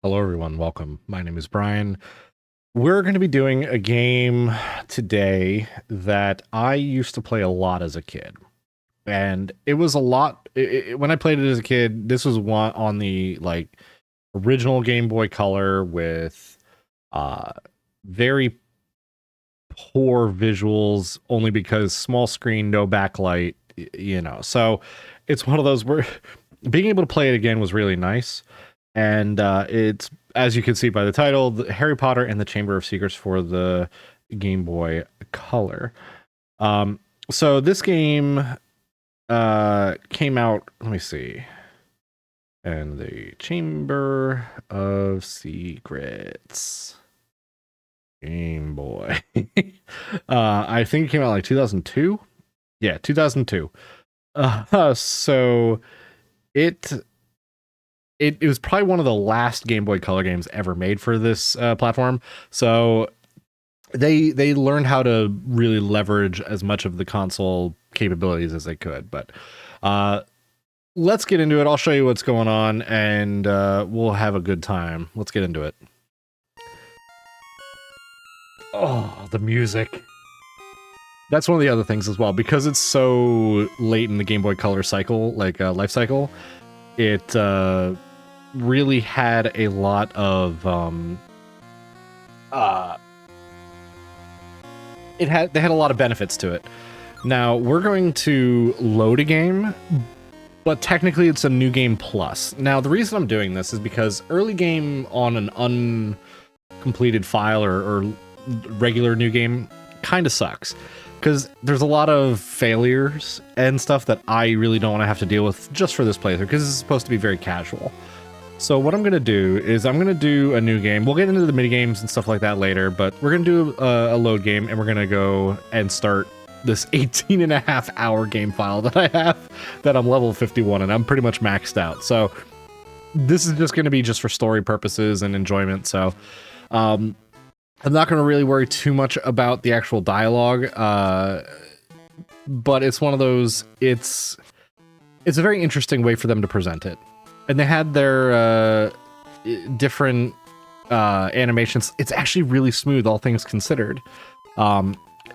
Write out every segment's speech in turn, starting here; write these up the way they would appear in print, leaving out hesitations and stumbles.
Hello, everyone. Welcome. My name is Brian. We're going to be doing a game today that I used to play a lot as a kid. And it was a lot. When I played it as a kid, this was one on the original Game Boy Color with uh, very poor visuals, only because small screen, no backlight, So it's one of those where being able to play it again was really nice. And it's, as you can see by the title, Harry Potter and the Chamber of Secrets for the Game Boy Color. So this game came out, let me see, and the Chamber of Secrets Game Boy. I think it came out like 2002. Yeah, 2002. So it was probably one of the last Game Boy Color games ever made for this platform. So they learned how to really leverage as much of the console capabilities as they could. But let's get into it. I'll show you what's going on, and we'll have a good time. Let's get into it. Oh, the music. That's one of the other things as well, because it's so late in the Game Boy Color cycle, life cycle. It really had a lot of they had a lot of benefits to it. Now we're going to load a game, but technically it's a new game plus. Now the reason I'm doing this is because early game on an uncompleted file or regular new game kind of sucks, because there's a lot of failures and stuff that I really don't want to have to deal with just for this playthrough, because it's supposed to be very casual. So what I'm going to do is I'm going to do a new game. We'll get into the mini games and stuff like that later, but we're going to do a load game, and we're going to go and start this 18.5-hour game file that I have, that I'm level 51 and I'm pretty much maxed out. So this is just going to be just for story purposes and enjoyment. So I'm not going to really worry too much about the actual dialogue, but it's one of those, it's a very interesting way for them to present it. And they had their different animations. It's actually really smooth, all things considered.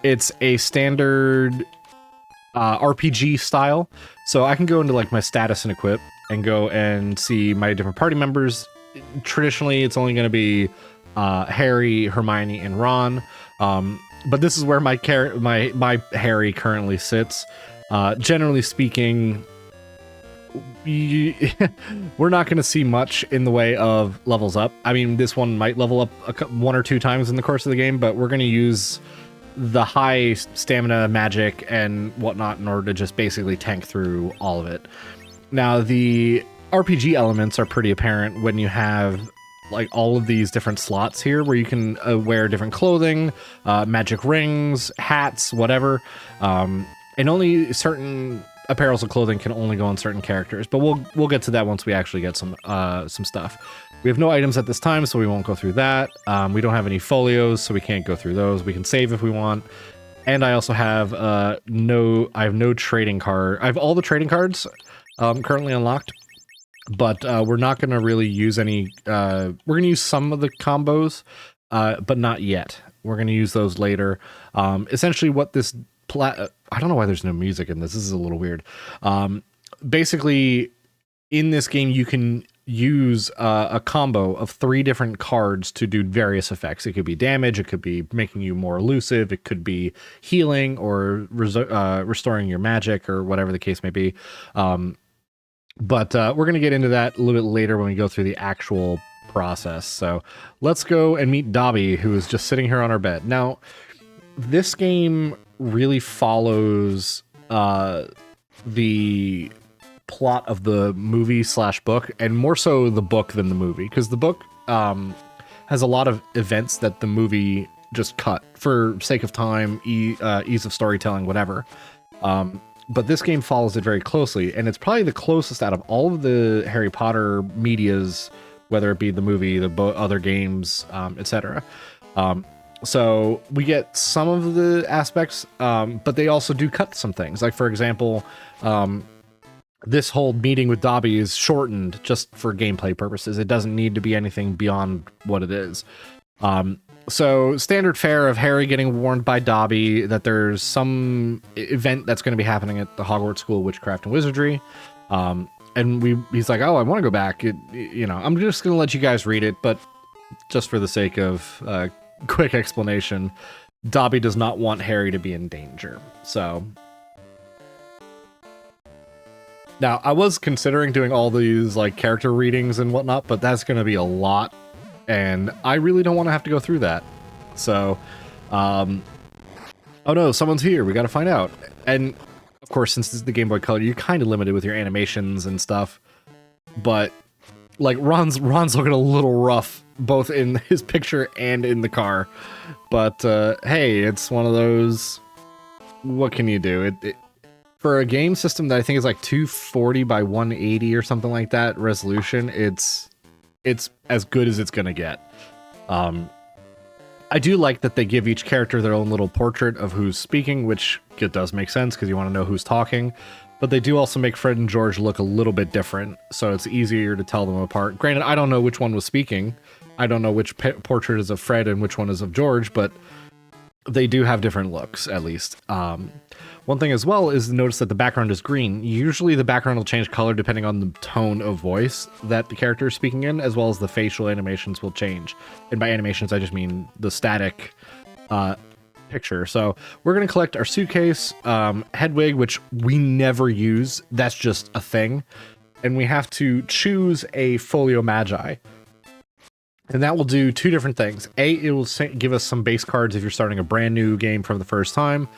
It's a standard RPG style, so I can go into like my status and equip and go and see my different party members. Traditionally, it's only going to be Harry, Hermione, and Ron. But this is where my Harry currently sits. Generally speaking, we're not going to see much in the way of levels up. I mean, this one might level up one or two times in the course of the game, but we're going to use the high stamina, magic, and whatnot in order to just basically tank through all of it. Now, the RPG elements are pretty apparent when you have like all of these different slots here where you can wear different clothing, magic rings, hats, whatever, and only certain apparels and clothing can only go on certain characters. But we'll get to that once we actually get some stuff. We have no items at this time, so we won't go through that. We don't have any folios, so we can't go through those. We can save if we want. And I also have no trading card. I have all the trading cards currently unlocked, but we're not going to really use any. We're going to use some of the combos, but not yet. We're going to use those later. Essentially, what this I don't know why there's no music in this. This is a little weird. Basically, in this game, you can use a combo of 3 different cards to do various effects. It could be damage, it could be making you more elusive, it could be healing or restoring your magic, or whatever the case may be. But we're going to get into that a little bit later when we go through the actual process. So let's go and meet Dobby, who is just sitting here on our bed. Now, this game really follows the plot of the movie / book, and more so the book than the movie, because the book has a lot of events that the movie just cut for sake of time, ease of storytelling, whatever. But this game follows it very closely, and it's probably the closest out of all of the Harry Potter medias, whether it be the movie, the other games, etc. So we get some of the aspects, but they also do cut some things. Like, for example, this whole meeting with Dobby is shortened just for gameplay purposes. It doesn't need to be anything beyond what it is. So standard fare of Harry getting warned by Dobby that there's some event that's going to be happening at the Hogwarts School of Witchcraft and Wizardry. And he's like, oh, I want to go back. I'm just going to let you guys read it, but just for the sake of quick explanation, Dobby does not want Harry to be in danger. So now I was considering doing all these like character readings and whatnot, but that's going to be a lot. And I really don't want to have to go through that. So, oh no, someone's here. We got to find out. And of course, since this is the Game Boy Color, you're kind of limited with your animations and stuff. But like Ron's looking a little rough, both in his picture and in the car. But hey, it's one of those. What can you do? For a game system that I think is like 240 by 180 or something like that resolution, it's as good as it's gonna get. I do like that they give each character their own little portrait of who's speaking, which it does make sense because you want to know who's talking. But they do also make Fred and George look a little bit different, so it's easier to tell them apart. Granted, I don't know which one was speaking. I don't know which portrait is of Fred and which one is of George, but they do have different looks, at least. One thing as well is notice that the background is green. Usually the background will change color depending on the tone of voice that the character is speaking in, as well as the facial animations will change. And by animations, I just mean the static picture. So we're going to collect our suitcase, Hedwig, which we never use. That's just a thing. And we have to choose a Folio Magi. And that will do two different things. It will give us some base cards if you're starting a brand new game from the first time.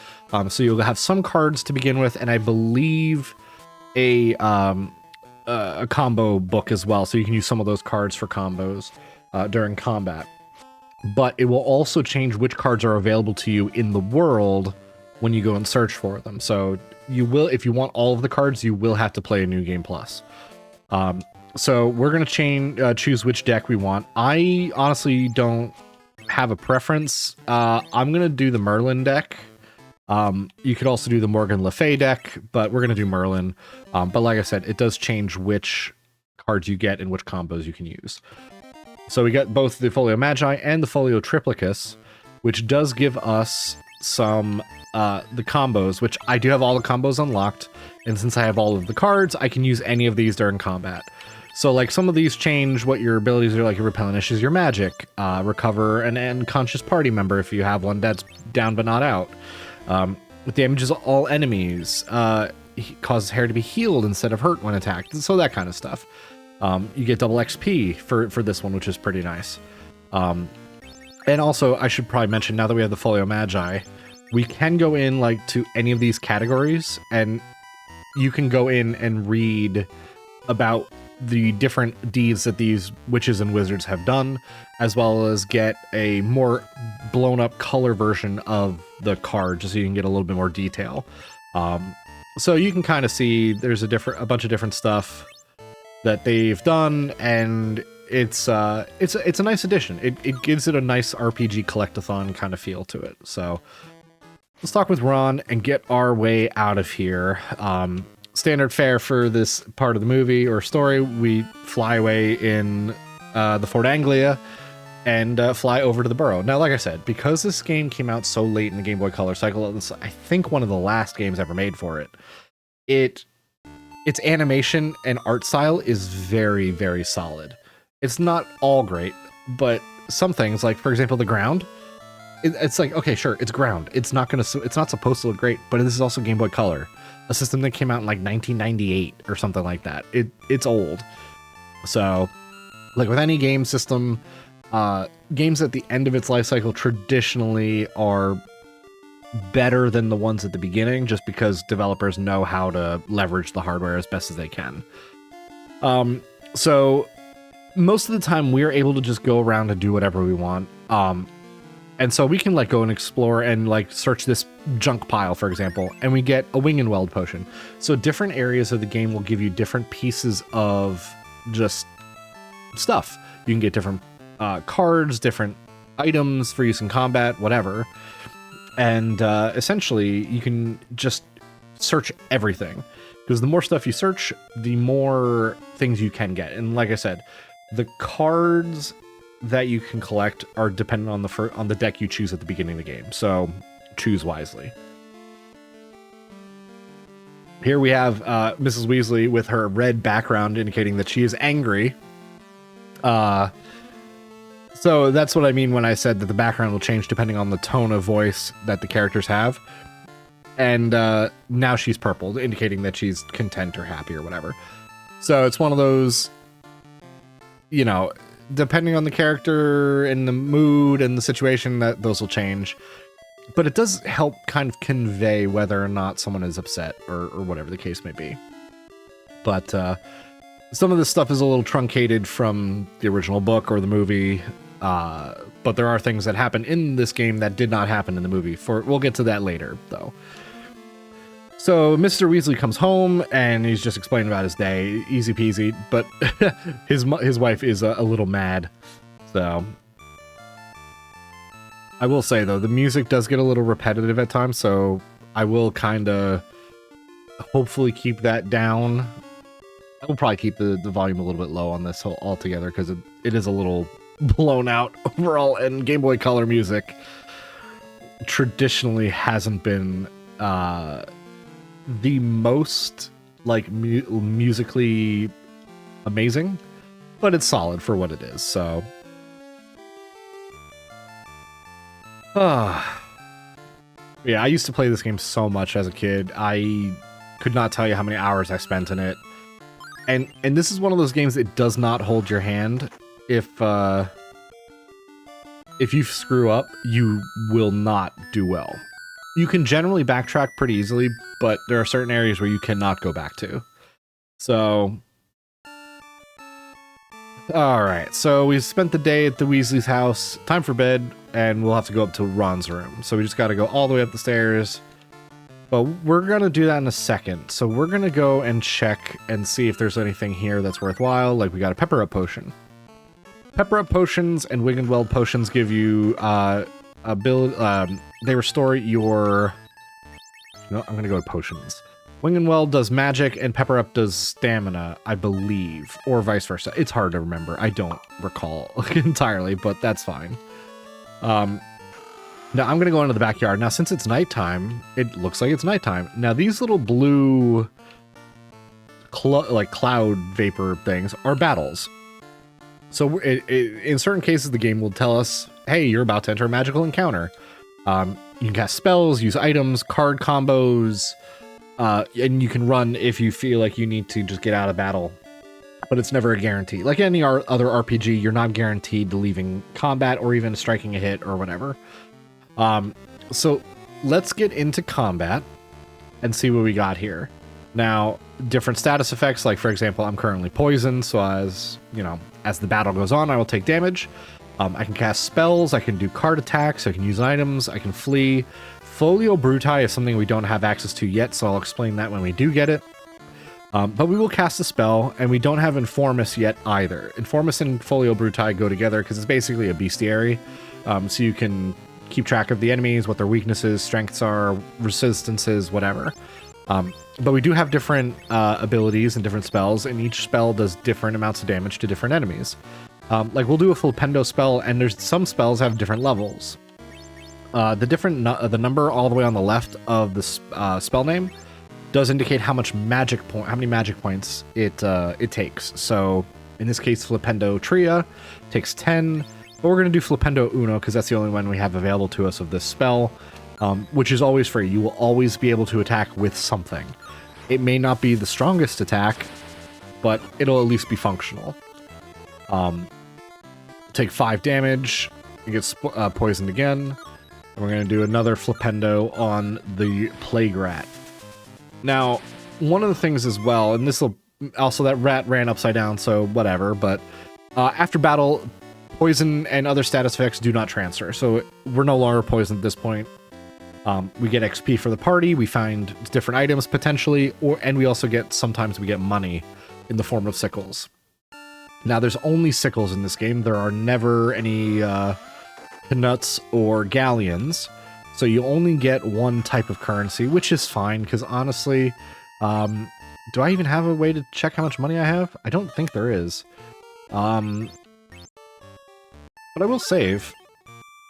So you'll have some cards to begin with, and I believe a combo book as well. So you can use some of those cards for combos during combat. But it will also change which cards are available to you in the world when you go and search for them. So you will, if you want all of the cards, you will have to play a New Game Plus. So we're going to choose which deck we want. I honestly don't have a preference. I'm going to do the Merlin deck. You could also do the Morgan Le Fay deck, but we're going to do Merlin. But like I said, it does change which cards you get and which combos you can use. So we got both the Folio Magi and the Folio Triplicus, which does give us some the combos, which I do have all the combos unlocked. And since I have all of the cards, I can use any of these during combat. So like some of these change what your abilities are, like your replenishes your magic, recover an unconscious party member if you have one that's down but not out. It damages all enemies, causes Harry to be healed instead of hurt when attacked, so that kind of stuff. You get double XP for this one, which is pretty nice. And also, I should probably mention, now that we have the Folio Magi, we can go in like to any of these categories, and you can go in and read about the different deeds that these witches and wizards have done, as well as get a more blown up color version of the card, just so you can get a little bit more detail. So you can kind of see there's a bunch of different stuff that they've done, and it's a nice addition. It gives it a nice RPG collectathon kind of feel to it. So let's talk with Ron and get our way out of here. Standard fare for this part of the movie or story, we fly away in the Ford Anglia and fly over to the Burrow. Now, like I said, because this game came out so late in the Game Boy Color cycle, it's, I think, one of the last games ever made for it. Its animation and art style is very, very solid. It's not all great, but some things, like for example, the ground, it's like, okay, sure, it's ground. It's not supposed to look great, but this is also Game Boy Color, a system that came out in like 1998 or something like that. It's old. So, like with any game system, games at the end of its life cycle traditionally are better than the ones at the beginning, just because developers know how to leverage the hardware as best as they can. So most of the time we're able to just go around and do whatever we want. And so we can like go and explore and like search this junk pile, for example, and we get a Wing and Weld potion. So different areas of the game will give you different pieces of just stuff. You can get different cards, different items for use in combat, whatever. And essentially you can just search everything. because the more stuff you search, the more things you can get. And like I said, the cards that you can collect are dependent on the deck you choose at the beginning of the game. So choose wisely. Here we have Mrs. Weasley with her red background indicating that she is angry. So that's what I mean when I said that the background will change depending on the tone of voice that the characters have. And now she's purple, indicating that she's content or happy or whatever. So it's one of those, you know, depending on the character and the mood and the situation, that those will change. But it does help kind of convey whether or not someone is upset or whatever the case may be. But some of this stuff is a little truncated from the original book or the movie. But there are things that happen in this game that did not happen in the movie. We'll get to that later, though. So Mr. Weasley comes home and he's just explaining about his day, easy peasy. But his wife is a little mad. So I will say though, the music does get a little repetitive at times. So I will kind of hopefully keep that down. I will probably keep the volume a little bit low on this altogether because it is a little blown out overall. And Game Boy Color music traditionally hasn't been the most like musically amazing, but it's solid for what it is. So yeah, I used to play this game so much as a kid. I could not tell you how many hours I spent in it. And this is one of those games that does not hold your hand. If you screw up, you will not do well. You can generally backtrack pretty easily, but there are certain areas where you cannot go back to. So, alright, so we spent the day at the Weasley's house. Time for bed, and we'll have to go up to Ron's room. So we just gotta go all the way up the stairs. But we're gonna do that in a second. So we're gonna go and check and see if there's anything here that's worthwhile. Like we got a Pepper Up potion. Pepper Up potions and Wiggenweld potions give you they restore your... No, I'm gonna go with potions. Wiggenweld does magic and Pepper Up does stamina, I believe, or vice versa. It's hard to remember. I don't recall entirely, but that's fine. Now I'm gonna go into the backyard. Now, since it's nighttime, it looks like it's nighttime. Now, these little blue like cloud vapor things are battles. So in certain cases, the game will tell us, hey, you're about to enter a magical encounter. You can cast spells, use items, card combos, and you can run if you feel like you need to just get out of battle. But it's never a guarantee. Like any other RPG, you're not guaranteed to leaving combat or even striking a hit or whatever. So let's get into combat and see what we got here. Now, different status effects, like for example, I'm currently poisoned, so as the battle goes on, I will take damage. I can cast spells, I can do card attacks, I can use items, I can flee. Folio Bruti is something we don't have access to yet, so I'll explain that when we do get it. But we will cast a spell, and we don't have Informus yet either. Informus and Folio Bruti go together because it's basically a bestiary, so you can keep track of the enemies, what their weaknesses, strengths are, resistances, whatever. But we do have different abilities and different spells, and each spell does different amounts of damage to different enemies. Like we'll do a Flipendo spell, and there's some spells have different levels. The number all the way on the left of the spell name does indicate how many magic points it takes. So in this case, Flipendo Tria takes 10. But we're going to do Flipendo Uno because that's the only one we have available to us of this spell, which is always free. You will always be able to attack with something. It may not be the strongest attack, but it'll at least be functional. Take 5 damage. You get poisoned again. And we're going to do another Flipendo on the Plague Rat. Now, one of the things as well, and this will also, that rat ran upside down, so whatever, but after battle, poison and other status effects do not transfer, so we're no longer poisoned at this point. We get XP for the party, we find different items potentially, and we also sometimes we get money in the form of sickles. Now, there's only sickles in this game. There are never any Knuts or galleons, so you only get one type of currency, which is fine, because honestly, Do I even have a way to check how much money I have? I don't think there is. But I will save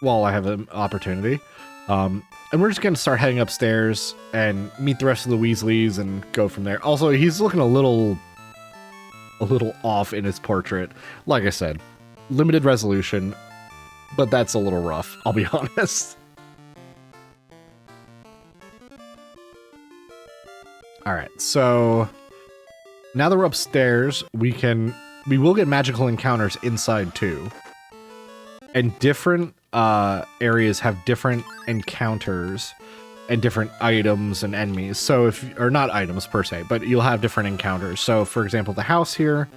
while I have an opportunity. And we're just going to start heading upstairs and meet the rest of the Weasleys and go from there. Also, he's looking a little off in his portrait. Like I said, limited resolution, but that's a little rough, I'll be honest. Alright, so now that we're upstairs, we will get magical encounters inside too. And different areas have different encounters and different items and enemies. So or not items per se, but you'll have different encounters. So for example, the house here,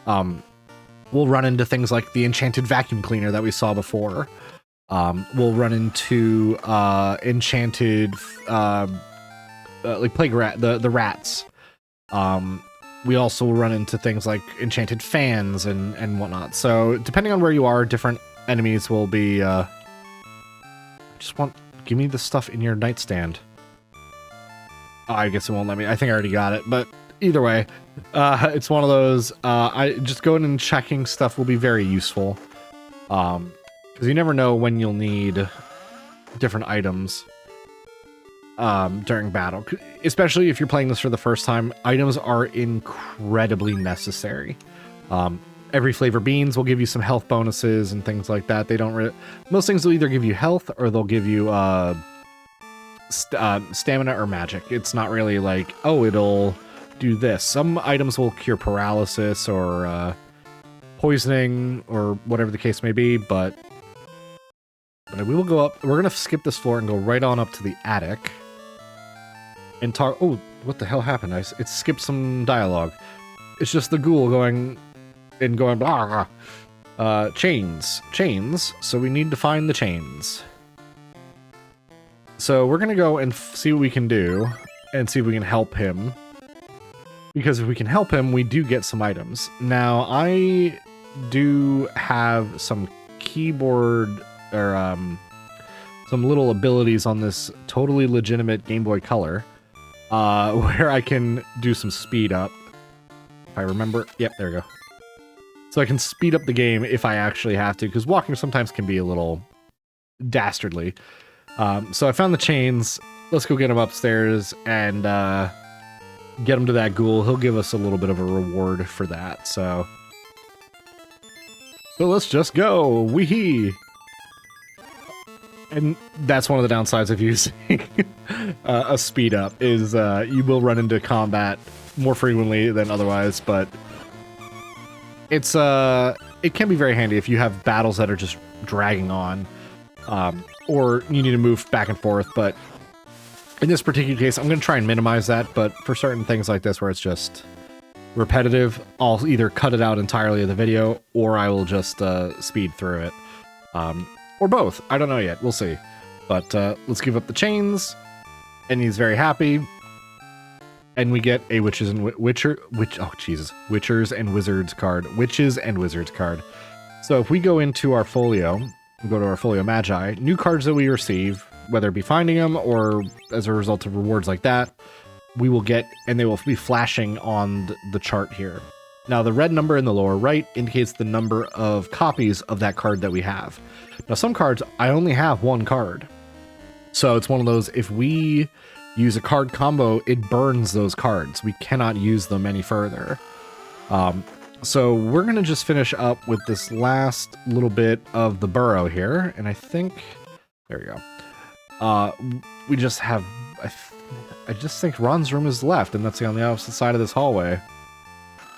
we'll run into things like the enchanted vacuum cleaner that we saw before. We'll run into enchanted like plague rat, the rats. We also will run into things like enchanted fans and whatnot. So depending on where you are, different enemies will be. Give me the stuff in your nightstand. Oh, I guess it won't let me. I think I already got it, but either way, it's one of those. I just going and checking stuff will be very useful, because you never know when you'll need different items during battle. Especially if you're playing this for the first time, items are incredibly necessary. Every flavor beans will give you some health bonuses and things like that. They don't really... Most things will either give you health or they'll give you stamina or magic. It's not really like, oh, it'll do this. Some items will cure paralysis or poisoning or whatever the case may be, but we will go up. We're going to skip this floor and go right on up to the attic. And talk... Oh, what the hell happened? It skipped some dialogue. It's just the ghoul going... and going blah, blah. Chains. So we need to find the chains. So we're gonna go and see what we can do and see if we can help him. Because if we can help him, we do get some items. Now, I do have some keyboard or some little abilities on this totally legitimate Game Boy Color where I can do some speed up. If I remember. Yep, there we go. So I can speed up the game if I actually have to, because walking sometimes can be a little dastardly. So I found the chains. Let's go get him upstairs and get him to that ghoul. He'll give us a little bit of a reward for that, so let's just go. Wee-hee! And that's one of the downsides of using a speed up, is you will run into combat more frequently than otherwise, but it can be very handy if you have battles that are just dragging on, or you need to move back and forth. But in this particular case, I'm going to try and minimize that, but for certain things like this where it's just repetitive, I'll either cut it out entirely of the video, or I will just speed through it. Or both. I don't know yet. We'll see. But let's give up the chains, and he's very happy. And we get a Witchers and Wizards card. Witches and Wizards card. So if we go into our folio, go to our folio magi, new cards that we receive, whether it be finding them or as a result of rewards like that, we will get, and they will be flashing on the chart here. Now the red number in the lower right indicates the number of copies of that card that we have. Now some cards, I only have one card. So it's one of those, if we use a card combo, it burns those cards. We cannot use them any further. So we're going to just finish up with this last little bit of the burrow here. And I think, there we go. We just have, I just think Ron's room is left, and that's on the opposite side of this hallway.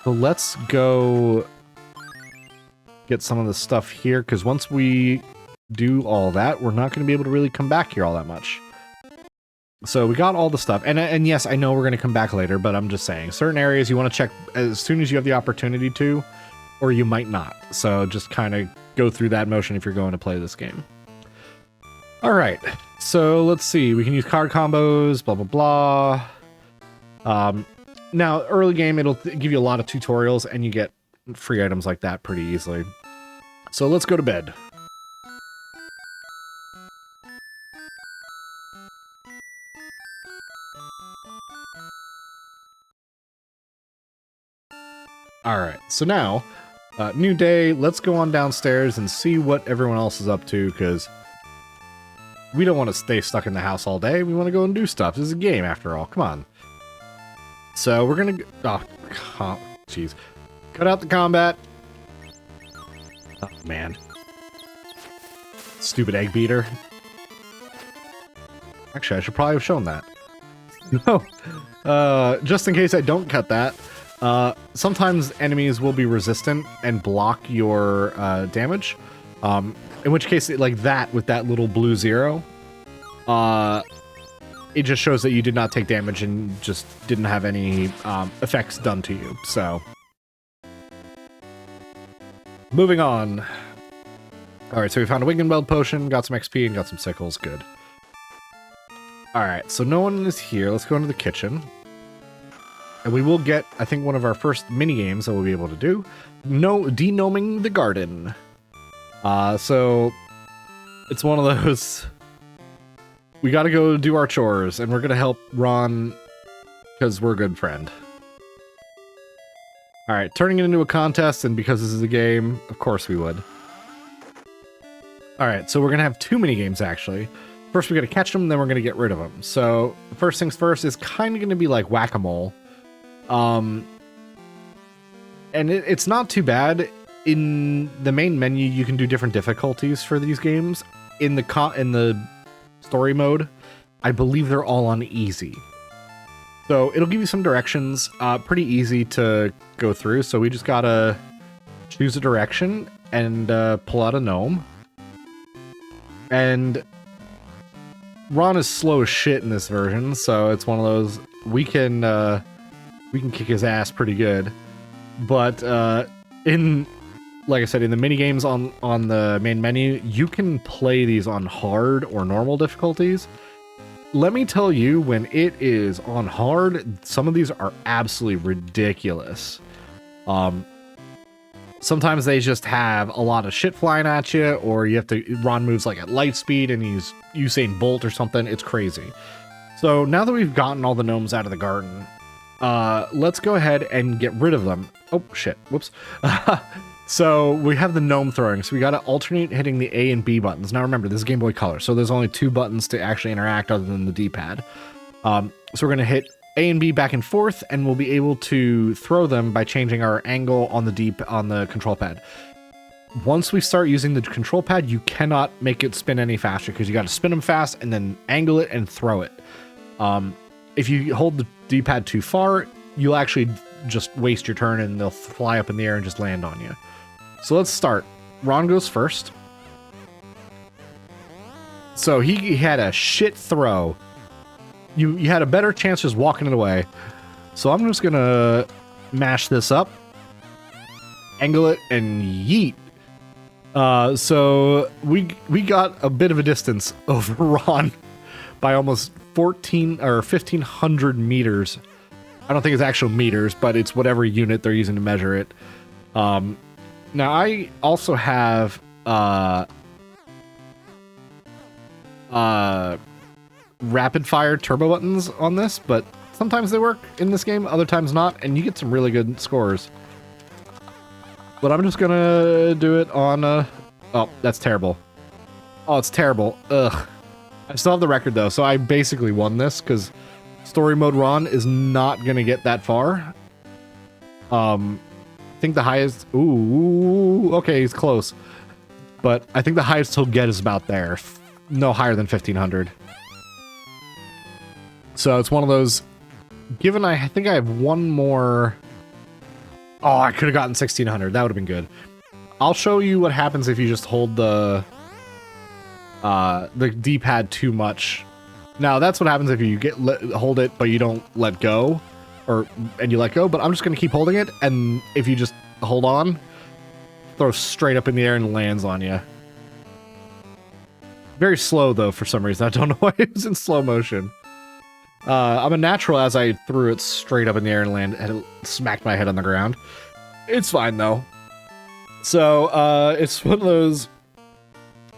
So let's go get some of the stuff here, because once we do all that, we're not going to be able to really come back here all that much. So we got all the stuff, and yes, I know we're going to come back later, but I'm just saying, certain areas you want to check as soon as you have the opportunity to, or you might not. So just kind of go through that motion if you're going to play this game. All right, so let's see. We can use card combos, blah, blah, blah. Now, early game, it'll give you a lot of tutorials, and you get free items like that pretty easily. So let's go to bed. All right, so now, new day. Let's go on downstairs and see what everyone else is up to, because we don't want to stay stuck in the house all day. We want to go and do stuff. This is a game, after all. Come on. So we're gonna. Oh, jeez. Cut out the combat. Oh man. Stupid egg beater. Actually, I should probably have shown that. No. Just in case I don't cut that. Sometimes enemies will be resistant and block your damage. In which case, like that with that little blue 0, it just shows that you did not take damage and just didn't have any effects done to you. So, moving on. All right, so we found a Wiggenweld potion, got some XP, and got some sickles. Good. All right, so no one is here. Let's go into the kitchen. And we will get, I think, one of our first mini games that we'll be able to do. Denoming the garden. So it's one of those. We got to go do our chores, and we're gonna help Ron because we're a good friend. All right, turning it into a contest, and because this is a game, of course we would. All right, so we're gonna have 2 mini games actually. First, we're gonna catch them, then we're gonna get rid of them. So first things first is kind of gonna be like whack-a-mole. And it's not too bad. In the main menu, you can do different difficulties for these games. In the story mode, I believe they're all on easy. So it'll give you some directions, pretty easy to go through. So we just gotta choose a direction and pull out a gnome. And Ron is slow as shit in this version, so it's one of those we can kick his ass pretty good. But like I said, in the mini games on the main menu, you can play these on hard or normal difficulties. Let me tell you, when it is on hard, some of these are absolutely ridiculous. Sometimes they just have a lot of shit flying at you, or you have to Ron moves like at light speed and he's Usain Bolt or something. It's crazy. So now that we've gotten all the gnomes out of the garden, let's go ahead and get rid of them. Oh shit, whoops. So we have the gnome throwing, so we got to alternate hitting the A and B buttons. Now remember, this is Game Boy Color, so there's only 2 buttons to actually interact other than the D-pad. So we're going to hit A and B back and forth, and we'll be able to throw them by changing our angle on the control pad. Once we start using the control pad, you cannot make it spin any faster, because you got to spin them fast and then angle it and throw it. If you hold the D-pad too far, you'll actually just waste your turn and they'll fly up in the air and just land on you. So let's start. Ron goes first. So he had a shit throw. You had a better chance just walking it away. So I'm just gonna mash this up, angle it, and yeet. So we got a bit of a distance over Ron by almost 14 or 1,500 meters. I don't think it's actual meters, but it's whatever unit they're using to measure it. Now I also have rapid fire turbo buttons on this, but sometimes they work in this game, other times not, and you get some really good scores. But I'm just gonna do it on oh, that's terrible. Oh, it's terrible. Ugh. I still have the record though, so I basically won this because story mode Ron is not gonna get that far. I think the highest. Ooh, okay, he's close, but I think the highest he'll get is about there. No higher than 1,500. So it's one of those. Given I think I have one more. Oh, I could have gotten 1,600. That would have been good. I'll show you what happens if you just hold the D-pad too much. Now that's what happens if you hold it, but you don't let go, and you let go. But I'm just gonna keep holding it, and if you just hold on, throw straight up in the air and lands on you. Very slow though for some reason. I don't know why it was in slow motion. I'm a natural as I threw it straight up in the air and it smacked my head on the ground. It's fine though. So it's one of those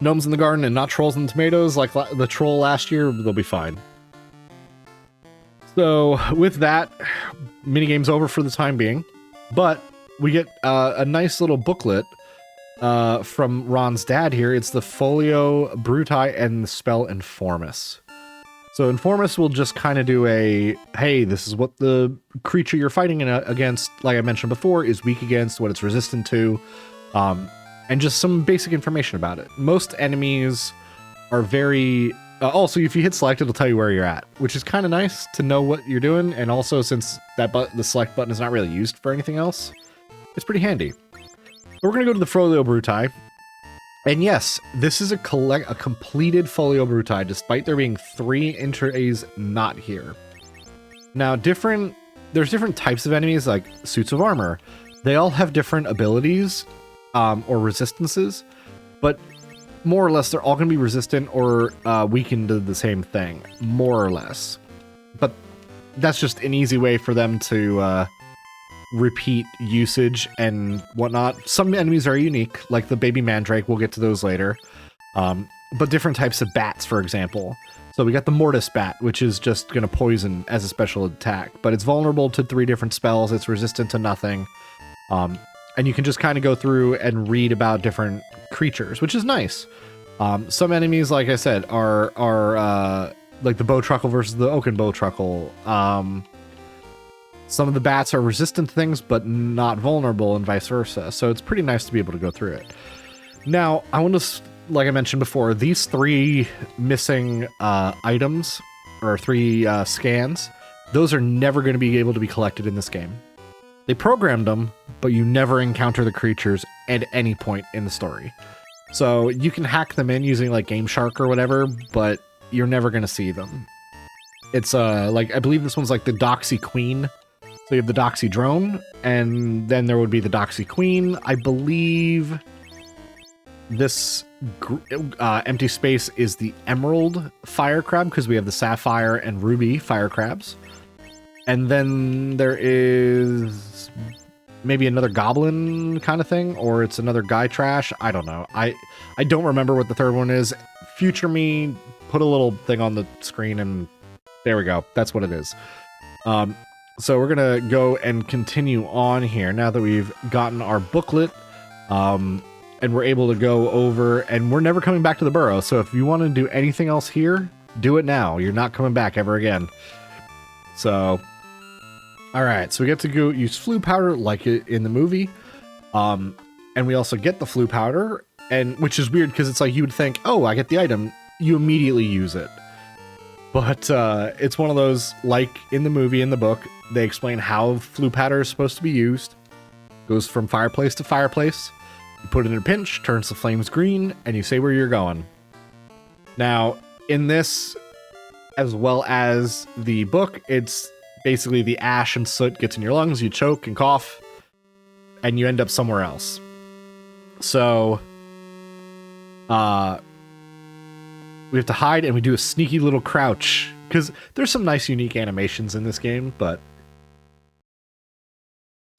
gnomes in the garden and not trolls and tomatoes like the troll last year. They'll be fine. So with that, minigame's over for the time being, but we get a nice little booklet from Ron's dad here. It's the Folio Bruti and the spell Informus. So Informus will just kind of do a, hey, this is what the creature you're fighting against, like I mentioned before, is weak against, what it's resistant to, and just some basic information about it. Most enemies are very... also, if you hit select, it'll tell you where you're at, which is kind of nice to know what you're doing, and also since the select button is not really used for anything else, it's pretty handy. So we're going to go to the Folio Bruti. And yes, this is a completed Folio Bruti, despite there being 3 entries not here. Now, there's different types of enemies, like suits of armor. They all have different abilities or resistances, but more or less, they're all going to be resistant or weakened to the same thing, more or less. But that's just an easy way for them to repeat usage and whatnot. Some enemies are unique, like the baby mandrake. We'll get to those later. But different types of bats, for example. So we got the Mortis bat, which is just going to poison as a special attack, but it's vulnerable to 3 different spells. It's resistant to nothing. And you can just kind of go through and read about different creatures, which is nice. Some enemies, like I said, are like the Bowtruckle versus the Oaken Bowtruckle. Some of the bats are resistant to things, but not vulnerable, and vice versa. So it's pretty nice to be able to go through it. Now, I want to, like I mentioned before, these 3 missing items, or 3 scans, those are never going to be able to be collected in this game. They programmed them, but you never encounter the creatures at any point in the story. So you can hack them in using like Game Shark or whatever, but you're never going to see them. It's like, I believe this one's like the Doxy Queen. So you have the Doxy Drone, and then there would be the Doxy Queen. I believe this empty space is the Emerald Fire Crab, because we have the Sapphire and Ruby Fire Crabs. And then there is maybe another Goblin kind of thing, or it's another Guy Trash. I don't know. I don't remember what the third one is. Future me, put a little thing on the screen, and there we go. That's what it is. So we're going to go and continue on here now that we've gotten our booklet, and we're able to go over, and we're never coming back to the burrow. So if you want to do anything else here, do it now. You're not coming back ever again. So, all right. So we get to go use Floo powder like it in the movie. And we also get the Floo powder, and which is weird because it's like you would think, oh, I get the item. You immediately use it. But it's one of those, like in the movie, in the book, they explain how Floo powder is supposed to be used. Goes from fireplace to fireplace. You put it in a pinch, turns the flames green, and you say where you're going. Now, in this, as well as the book, it's basically the ash and soot gets in your lungs, you choke and cough, and you end up somewhere else. So, we have to hide, and we do a sneaky little crouch, because there's some nice unique animations in this game, but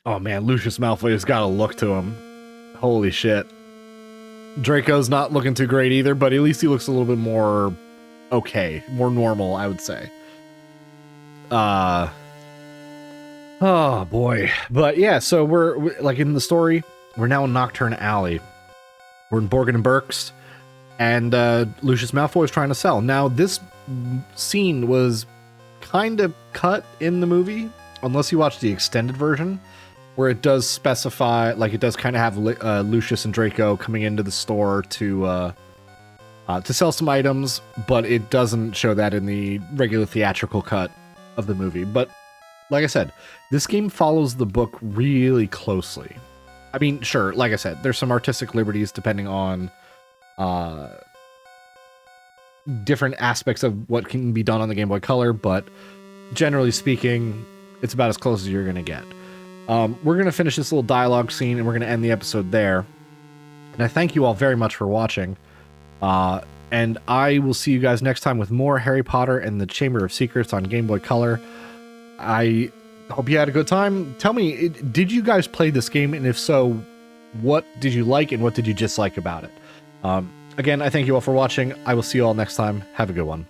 oh man, Lucius Malfoy has got a look to him. Holy shit. Draco's not looking too great either, but at least he looks a little bit more okay, more normal, I would say. Oh boy. But yeah, so we're like in the story, we're now in Nocturne Alley. We're in Borgin and Burke's, and Lucius Malfoy is trying to sell. Now, this scene was kind of cut in the movie, unless you watch the extended version, where it does specify, like it does kind of have Lucius and Draco coming into the store to sell some items, but it doesn't show that in the regular theatrical cut of the movie. But like I said, this game follows the book really closely. I mean, sure, like I said, there's some artistic liberties depending on different aspects of what can be done on the Game Boy Color, but generally speaking, it's about as close as you're going to get. We're going to finish this little dialogue scene, and we're going to end the episode there. And I thank you all very much for watching. And I will see you guys next time with more Harry Potter and the Chamber of Secrets on Game Boy Color. I hope you had a good time. Tell me, did you guys play this game? And if so, what did you like and what did you dislike about it? Again, I thank you all for watching. I will see you all next time. Have a good one.